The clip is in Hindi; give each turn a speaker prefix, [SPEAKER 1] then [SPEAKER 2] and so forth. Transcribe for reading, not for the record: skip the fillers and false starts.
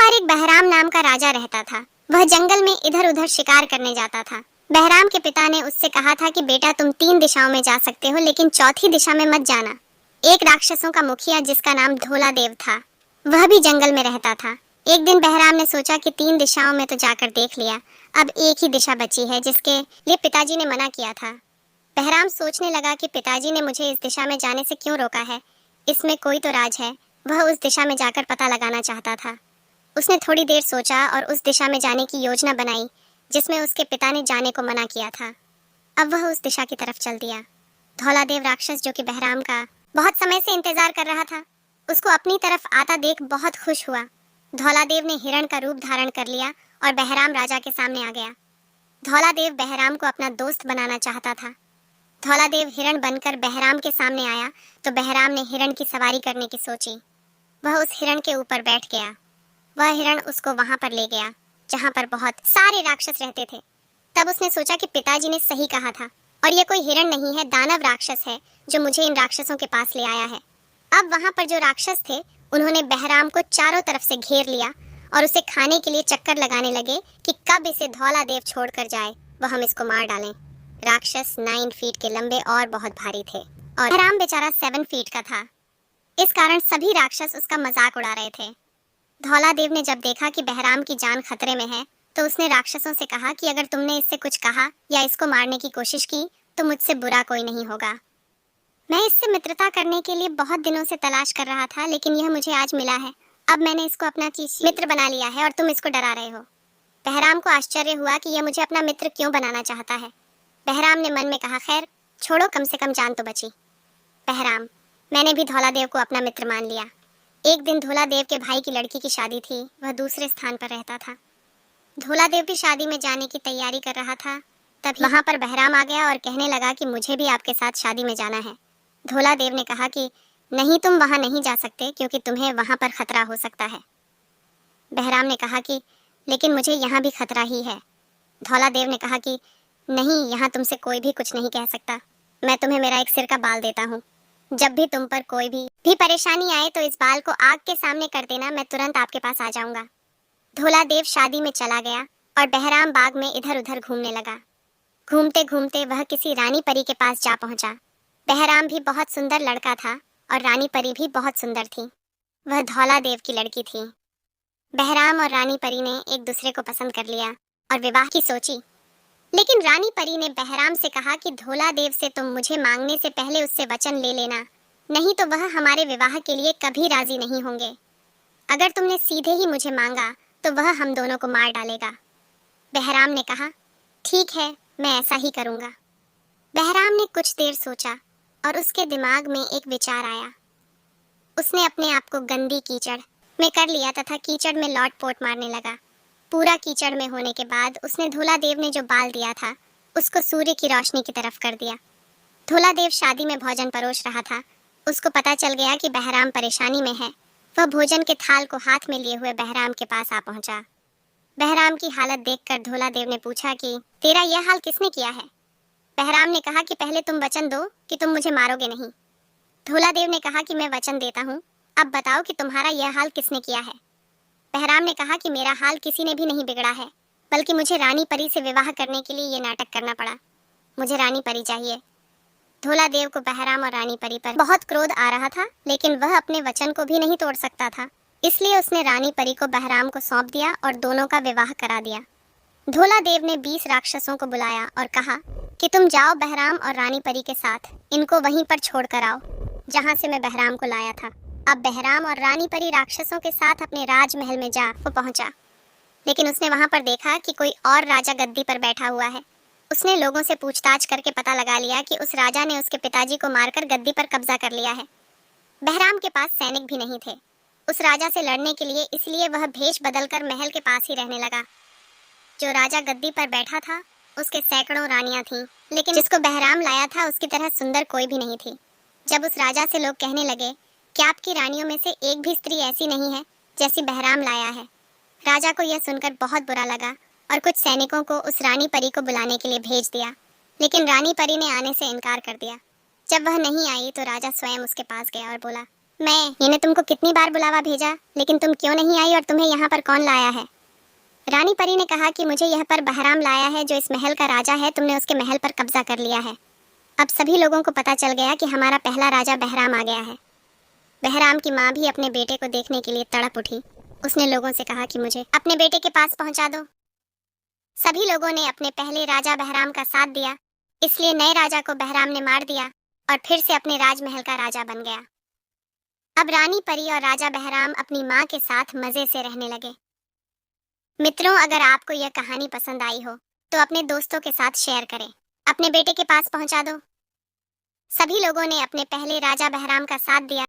[SPEAKER 1] बार एक बहराम नाम का राजा रहता था। वह जंगल में इधर उधर शिकार करने जाता था। बहराम के पिता ने उससे कहा था कि बेटा तुम 3 दिशाओं में जा सकते हो, लेकिन चौथी दिशा में मत जाना। एक राक्षसों का मुखिया जिसका नाम धोला देव था, वह भी जंगल में रहता था। एक दिन बहराम ने सोचा कि 3 दिशाओं में तो जाकर देख लिया, अब एक ही दिशा बची है जिसके लिए पिताजी ने मना किया था। बहराम सोचने लगा कि पिताजी ने मुझे इस दिशा में जाने से क्यों रोका है, इसमें कोई तो राज है। वह उस दिशा में जाकर पता लगाना चाहता था। उसने थोड़ी देर सोचा और उस दिशा में जाने की योजना बनाई जिसमें उसके पिता ने जाने को मना किया था। अब वह उस दिशा की तरफ चल दिया। धौलादेव राक्षस, जो कि बहराम का बहुत समय से इंतजार कर रहा था, उसको अपनी तरफ आता देख बहुत खुश हुआ। धौलादेव ने हिरण का रूप धारण कर लिया और बहराम राजा के सामने आ गया। धौलादेव बहराम को अपना दोस्त बनाना चाहता था। धौलादेव हिरण बनकर बहराम के सामने आया तो बहराम ने हिरण की सवारी करने की सोची। वह उस हिरण के ऊपर बैठ गया। वह हिरण उसको वहां पर ले गया जहां पर बहुत सारे राक्षस रहते थे। तब उसने सोचा कि पिताजी ने सही कहा था और यह कोई हिरण नहीं है, दानव राक्षस है जो मुझे इन राक्षसों के पास ले आया है। अब वहां पर जो राक्षस थे उन्होंने बहराम को चारों तरफ से घेर लिया और उसे खाने के लिए चक्कर लगाने लगे कि कब इसे धौलादेव छोड़कर जाए, वह हम इसको मार डालें। राक्षस 9 फीट के लंबे और बहुत भारी थे और बहराम बेचारा 7 फीट का था। इस कारण सभी राक्षस उसका मजाक उड़ा रहे थे। धौलादेव ने जब देखा कि बहराम की जान खतरे में है तो उसने राक्षसों से कहा कि अगर तुमने इससे कुछ कहा या इसको मारने की कोशिश की तो मुझसे बुरा कोई नहीं होगा। मैं इससे मित्रता करने के लिए बहुत दिनों से तलाश कर रहा था, लेकिन यह मुझे आज मिला है। अब मैंने इसको अपना मित्र बना लिया है और तुम इसको डरा रहे हो। बहराम को आश्चर्य हुआ कि यह मुझे अपना मित्र क्यों बनाना चाहता है। बहराम ने मन में कहा, खैर छोड़ो, कम से कम जान तो बची। बहराम, मैंने भी धौलादेव को अपना मित्र मान लिया। एक दिन धौलादेव के भाई की लड़की की शादी थी। वह दूसरे स्थान पर रहता था। धौलादेव भी शादी में जाने की तैयारी कर रहा था। तभी वहां पर बहराम आ गया और कहने लगा कि मुझे भी आपके साथ शादी में जाना है। धौलादेव ने कहा कि नहीं, तुम वहां नहीं जा सकते क्योंकि तुम्हें वहां पर खतरा हो सकता है। बहराम ने कहा कि लेकिन मुझे यहाँ भी खतरा ही है। धौलादेव ने कहा कि नहीं, यहाँ तुमसे कोई भी कुछ नहीं कह सकता। मैं तुम्हें मेरा एक सिर का बाल देता हूँ। जब भी तुम पर कोई भी परेशानी आए तो इस बाल को आग के सामने कर देना, मैं तुरंत आपके पास आ जाऊंगा। धौलादेव शादी में चला गया और बहराम बाग में इधर उधर घूमने लगा। घूमते घूमते वह किसी रानी परी के पास जा पहुंचा। बहराम भी बहुत सुंदर लड़का था और रानी परी भी बहुत सुंदर थी। वह धौलादेव की लड़की थी। बहराम और रानी परी ने एक दूसरे को पसंद कर लिया और विवाह की सोची। लेकिन रानी परी ने बहराम से कहा कि धौलादेव से तुम मुझे मांगने से पहले उससे वचन ले लेना, नहीं तो वह हमारे विवाह के लिए कभी राजी नहीं होंगे। अगर तुमने सीधे ही मुझे मांगा तो वह हम दोनों को मार डालेगा। बहराम ने कहा, ठीक है, मैं ऐसा ही करूंगा। बहराम ने कुछ देर सोचा और उसके दिमाग में एक विचार आया। उसने अपने आप को गंदी कीचड़ में कर लिया तथा कीचड़ में लौट पोट मारने लगा। पूरा कीचड़ में होने के बाद उसने धौलादेव ने जो बाल दिया था उसको सूर्य की रोशनी की तरफ कर दिया। धौलादेव शादी में भोजन परोस रहा था। उसको पता चल गया कि बहराम परेशानी में है। वह भोजन के थाल को हाथ में लिए हुए बहराम के पास आ पहुंचा। बहराम की हालत देखकर धौलादेव ने पूछा कि तेरा यह हाल किसने किया है? बहराम ने कहा कि पहले तुम वचन दो कि तुम मुझे मारोगे नहीं। धौलादेव ने कहा कि मैं वचन देता हूँ, अब बताओ कि तुम्हारा यह हाल किसने किया है। बहराम ने कहा कि मेरा हाल किसी ने भी नहीं बिगड़ा है, बल्कि मुझे रानी परी से विवाह करने के लिए ये नाटक करना पड़ा। मुझे रानी परी चाहिए। धौलादेव को बहराम और रानी परी पर बहुत क्रोध आ रहा था, लेकिन वह अपने वचन को भी नहीं तोड़ सकता था। इसलिए उसने रानी परी को बहराम को सौंप दिया और दोनों का विवाह करा दिया। धौलादेव ने 20 राक्षसों को बुलाया और कहा कि तुम जाओ बहराम और रानी परी के साथ, इनको वहीं पर छोड़ कर आओ जहाँ से मैं बहराम को लाया था। अब बहराम और रानी परी राक्षसों के साथ अपने राजमहल में जा पहुंचा, लेकिन उसने वहां पर देखा कि कोई और राजा गद्दी पर बैठा हुआ है। उसने लोगों से पूछताछ करके पता लगा लिया कि उस राजा ने उसके पिताजी को मारकर गद्दी पर कब्जा कर लिया है। बहराम के पास सैनिक भी नहीं थे उस राजा से लड़ने के लिए, इसलिए वह भेष बदलकर महल के पास ही रहने लगा। जो राजा गद्दी पर बैठा था उसके सैकड़ों रानियां थीं, लेकिन जिसको बहराम लाया था उसकी तरह सुंदर कोई भी नहीं थी। जब उस राजा से लोग कहने लगे कि आपकी रानियों में से एक भी स्त्री ऐसी नहीं है जैसी बहराम लाया है, राजा को यह सुनकर बहुत बुरा लगा और कुछ सैनिकों को उस रानी परी को बुलाने के लिए भेज दिया, लेकिन रानी परी ने आने से इनकार कर दिया। जब वह नहीं आई तो राजा स्वयं उसके पास गया और बोला, मैंने तुमको कितनी बार बुलावा भेजा, लेकिन तुम क्यों नहीं आई और तुम्हें यहाँ पर कौन लाया है? रानी परी ने कहा कि मुझे यह पर बहराम लाया है, जो इस महल का राजा है। तुमने उसके महल पर कब्जा कर लिया है। अब सभी लोगों को पता चल गया कि हमारा पहला राजा बहराम आ गया है। बहराम की माँ भी अपने बेटे को देखने के लिए तड़प उठी। उसने लोगों से कहा कि मुझे अपने बेटे के पास पहुंचा दो। सभी लोगों ने अपने पहले राजा बहराम का साथ दिया, इसलिए नए राजा को बहराम ने मार दिया और फिर से अपने राजमहल का राजा बन गया। अब रानी परी और राजा बहराम अपनी माँ के साथ मजे से रहने लगे। मित्रों, अगर आपको यह कहानी पसंद आई हो तो अपने दोस्तों के साथ शेयर करें। अपने बेटे के पास पहुंचा दो। सभी लोगों ने अपने पहले राजा बहराम का साथ दिया